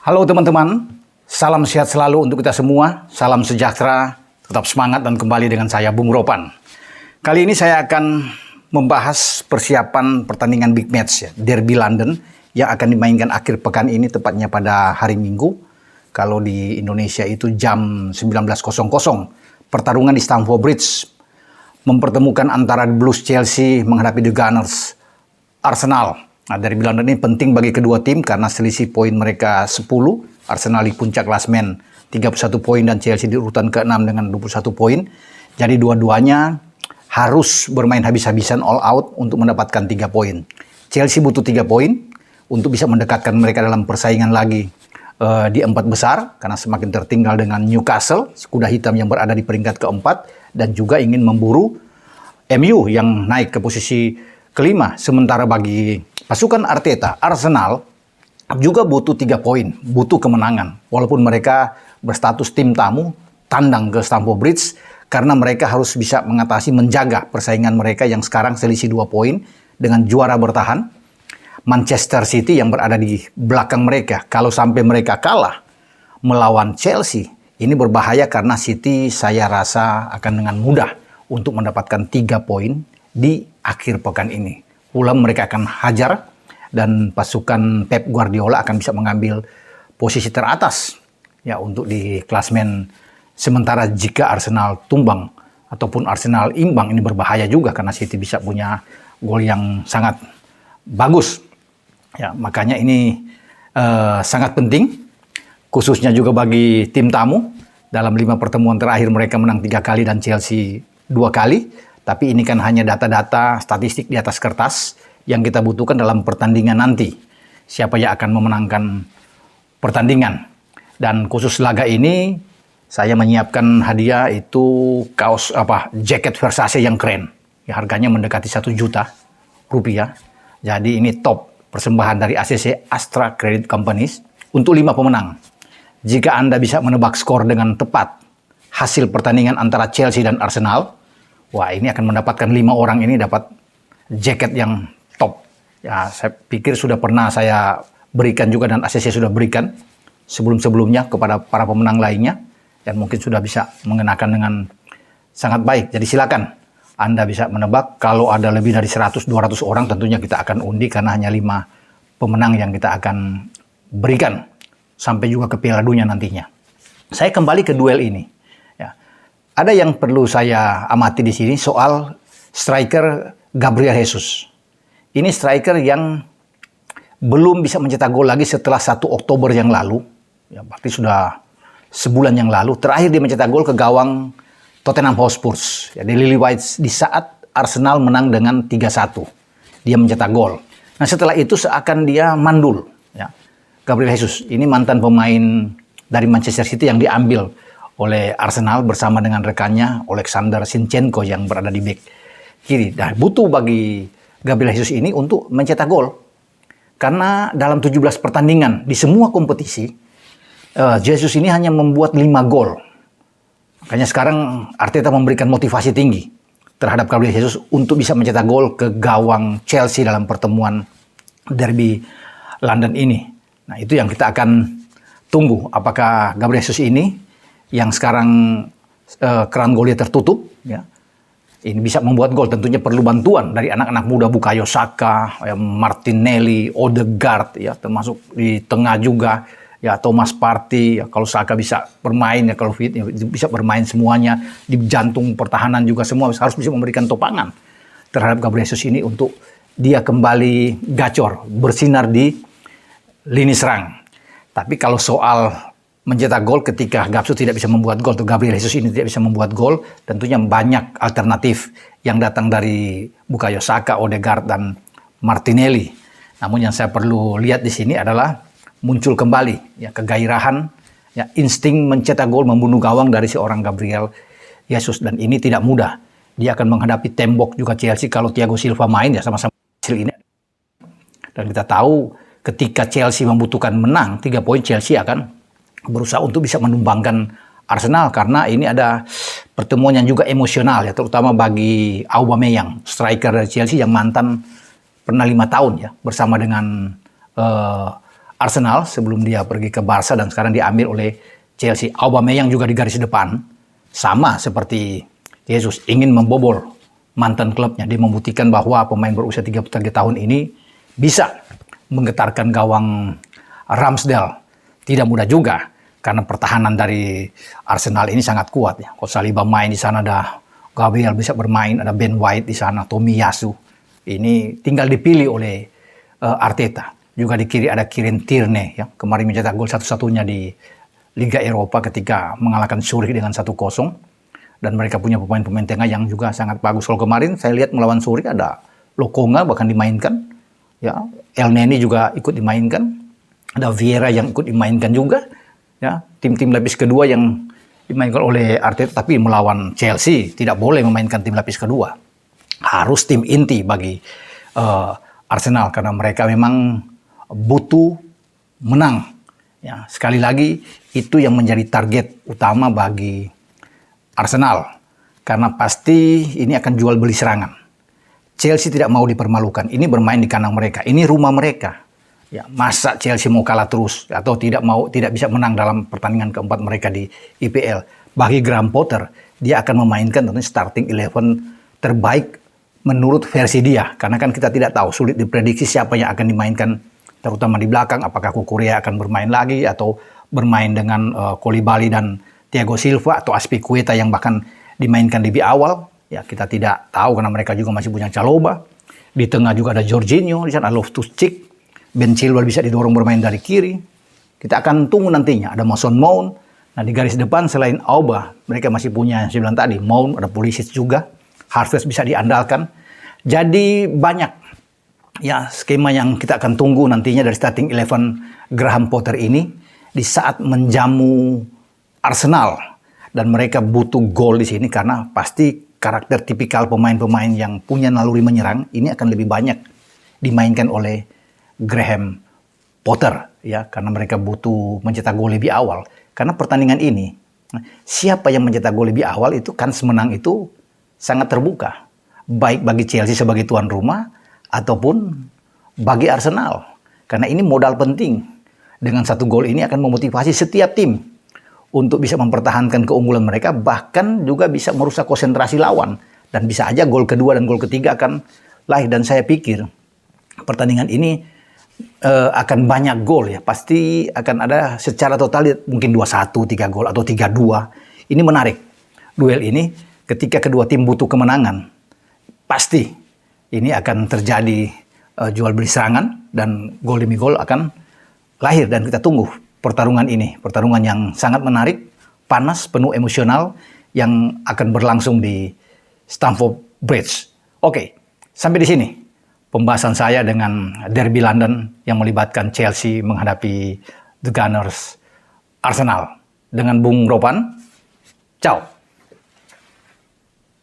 Halo teman-teman, salam sehat selalu untuk kita semua, salam sejahtera, tetap semangat dan kembali dengan saya Bung Ropan. Kali ini saya akan membahas persiapan pertandingan big match ya, Derby London yang akan dimainkan akhir pekan ini tepatnya pada hari Minggu. Kalau di Indonesia itu jam 19.00, pertarungan di Stamford Bridge mempertemukan antara Blues Chelsea menghadapi The Gunners Arsenal. Nah, Derby London ini penting bagi kedua tim karena selisih poin mereka 10. Arsenal di puncak klasmen 31 poin dan Chelsea di urutan ke-6 dengan 21 poin. Jadi dua-duanya harus bermain habis-habisan all out untuk mendapatkan 3 poin. Chelsea butuh 3 poin untuk bisa mendekatkan mereka dalam persaingan lagi di 4 besar karena semakin tertinggal dengan Newcastle, kuda hitam yang berada di peringkat keempat dan juga ingin memburu MU yang naik ke posisi kelima. Sementara bagi pasukan Arteta, Arsenal juga butuh 3 poin, butuh kemenangan. Walaupun mereka berstatus tim tamu, tandang ke Stamford Bridge, karena mereka harus bisa mengatasi, menjaga persaingan mereka yang sekarang selisih 2 poin dengan juara bertahan, Manchester City yang berada di belakang mereka. Kalau sampai mereka kalah melawan Chelsea, ini berbahaya karena City saya rasa akan dengan mudah untuk mendapatkan 3 poin di akhir pekan ini. Fulham mereka akan hajar dan pasukan Pep Guardiola akan bisa mengambil posisi teratas ya untuk di klasmen. Sementara jika Arsenal tumbang ataupun Arsenal imbang, ini berbahaya juga karena City bisa punya gol yang sangat bagus. Ya, makanya ini sangat penting khususnya juga bagi tim tamu. Dalam 5 pertemuan terakhir mereka menang 3 kali dan Chelsea 2 kali. Tapi ini kan hanya data-data statistik di atas kertas yang kita butuhkan dalam pertandingan nanti. Siapa yang akan memenangkan pertandingan. Dan khusus laga ini saya menyiapkan hadiah itu jaket Versace yang keren. Ya, harganya mendekati 1 juta rupiah. Jadi ini top persembahan dari ACC Astra Credit Companies untuk 5 pemenang. Jika Anda bisa menebak skor dengan tepat hasil pertandingan antara Chelsea dan Arsenal, wah, ini akan mendapatkan 5 orang ini dapat jaket yang top. Ya, saya pikir sudah pernah saya berikan juga dan ACC sudah berikan sebelum-sebelumnya kepada para pemenang lainnya. Dan mungkin sudah bisa mengenakan dengan sangat baik. Jadi silakan Anda bisa menebak. Kalau ada lebih dari 100-200 orang tentunya kita akan undi karena hanya 5 pemenang yang kita akan berikan. Sampai juga ke Piala Dunia nantinya. Saya kembali ke duel ini. Ada yang perlu saya amati di sini soal striker Gabriel Jesus. Ini striker yang belum bisa mencetak gol lagi setelah 1 Oktober yang lalu. Ya, berarti sudah sebulan yang lalu. Terakhir dia mencetak gol ke gawang Tottenham Hotspur. Ya, di Lily White di saat Arsenal menang dengan 3-1. Dia mencetak gol. Nah, setelah itu seakan dia mandul. Ya. Gabriel Jesus ini mantan pemain dari Manchester City yang diambil oleh Arsenal bersama dengan rekannya Alexander Zinchenko yang berada di bek kiri. Nah, butuh bagi Gabriel Jesus ini untuk mencetak gol. Karena dalam 17 pertandingan di semua kompetisi, Jesus ini hanya membuat 5 gol. Makanya sekarang Arteta memberikan motivasi tinggi terhadap Gabriel Jesus untuk bisa mencetak gol ke gawang Chelsea dalam pertemuan Derby London ini. Nah, itu yang kita akan tunggu. Apakah Gabriel Jesus ini yang sekarang keran golnya tertutup, ya, ini bisa membuat gol. Tentunya perlu bantuan dari anak-anak muda Bukayo Saka, Martinelli, Odegaard, ya, termasuk di tengah juga, ya, Thomas Partey. Ya, kalau Saka bisa bermain, ya, kalau fit, ya, bisa bermain semuanya di jantung pertahanan juga semua harus bisa memberikan topangan terhadap Gabriel Jesus ini untuk dia kembali gacor, bersinar di lini serang. Tapi kalau soal mencetak gol ketika Gapsu tidak bisa membuat gol, atau Gabriel Jesus ini tidak bisa membuat gol, tentunya banyak alternatif yang datang dari Bukayo Saka, Odegaard, dan Martinelli. Namun yang saya perlu lihat di sini adalah muncul kembali ya kegairahan, ya, insting mencetak gol, membunuh gawang dari seorang Gabriel Jesus. Dan ini tidak mudah. Dia akan menghadapi tembok juga Chelsea kalau Thiago Silva main, ya, sama-sama hasil ini. Dan kita tahu ketika Chelsea membutuhkan menang 3 poin, Chelsea akan berusaha untuk bisa menumbangkan Arsenal karena ini ada pertemuan yang juga emosional, ya, terutama bagi Aubameyang, striker dari Chelsea yang mantan pernah 5 tahun ya bersama dengan Arsenal sebelum dia pergi ke Barca dan sekarang diambil oleh Chelsea. Aubameyang juga di garis depan, sama seperti Jesus, ingin membobol mantan klubnya. Dia membuktikan bahwa pemain berusia 33 tahun ini bisa menggetarkan gawang Ramsdale. Tidak mudah juga karena pertahanan dari Arsenal ini sangat kuat ya. Kalau Saliba main di sana, ada Gabriel bisa bermain, ada Ben White di sana, Tomiyasu. Ini tinggal dipilih oleh Arteta. Juga di kiri ada Kieran Tierney ya. Kemarin mencetak gol satu-satunya di Liga Eropa ketika mengalahkan Zurich dengan 1-0. Dan mereka punya pemain-pemain tengah yang juga sangat bagus. Kalau kemarin saya lihat melawan Zurich ada Lokonga bahkan dimainkan. Ya, El Neni juga ikut dimainkan. Ada Vieira yang ikut dimainkan juga. Ya, tim-tim lapis kedua yang dimainkan oleh Arteta, tapi melawan Chelsea tidak boleh memainkan tim lapis kedua. Harus tim inti bagi Arsenal karena mereka memang butuh menang. Ya, sekali lagi itu yang menjadi target utama bagi Arsenal karena pasti ini akan jual beli serangan. Chelsea tidak mau dipermalukan. Ini bermain di kandang mereka. Ini rumah mereka. Ya, masa Chelsea mau kalah terus atau tidak bisa menang dalam pertandingan keempat mereka di IPL. Bagi Graham Potter, dia akan memainkan tentunya starting 11 terbaik menurut versi dia. Karena kan kita tidak tahu, sulit diprediksi siapa yang akan dimainkan terutama di belakang. Apakah Cucurella akan bermain lagi atau bermain dengan Koulibaly dan Thiago Silva atau Azpilicueta yang bahkan dimainkan lebih awal. Ya, kita tidak tahu karena mereka juga masih punya Chalobah. Di tengah juga ada Jorginho, di sana Loftus-Cheek. Ben Chilwell bisa didorong bermain dari kiri. Kita akan tunggu nantinya. Ada Mason Mount. Nah, di garis depan selain Auba, mereka masih punya yang saya bilang tadi, Mount, ada Pulisic juga. Harvest bisa diandalkan. Jadi banyak ya skema yang kita akan tunggu nantinya dari starting 11 Graham Potter ini di saat menjamu Arsenal. Dan mereka butuh gol di sini karena pasti karakter tipikal pemain-pemain yang punya naluri menyerang ini akan lebih banyak dimainkan oleh Graham Potter ya, karena mereka butuh mencetak gol lebih awal. Karena pertandingan ini siapa yang mencetak gol lebih awal itu kan semenang itu sangat terbuka, baik bagi Chelsea sebagai tuan rumah ataupun bagi Arsenal. Karena ini modal penting. Dengan satu gol ini akan memotivasi setiap tim untuk bisa mempertahankan keunggulan mereka, bahkan juga bisa merusak konsentrasi lawan. Dan bisa aja gol kedua dan gol ketiga akan lahir. Dan saya pikir pertandingan ini akan banyak gol ya. Pasti akan ada secara total mungkin 2-1, 3 gol atau 3-2. Ini menarik. Duel ini ketika kedua tim butuh kemenangan, pasti ini akan terjadi jual beli serangan dan gol demi gol akan lahir. Dan kita tunggu pertarungan ini. Pertarungan yang sangat menarik, panas, penuh emosional yang akan berlangsung di Stamford Bridge. Oke, sampai di sini pembahasan saya dengan Derby London yang melibatkan Chelsea menghadapi The Gunners Arsenal. Dengan Bung Ropan, ciao.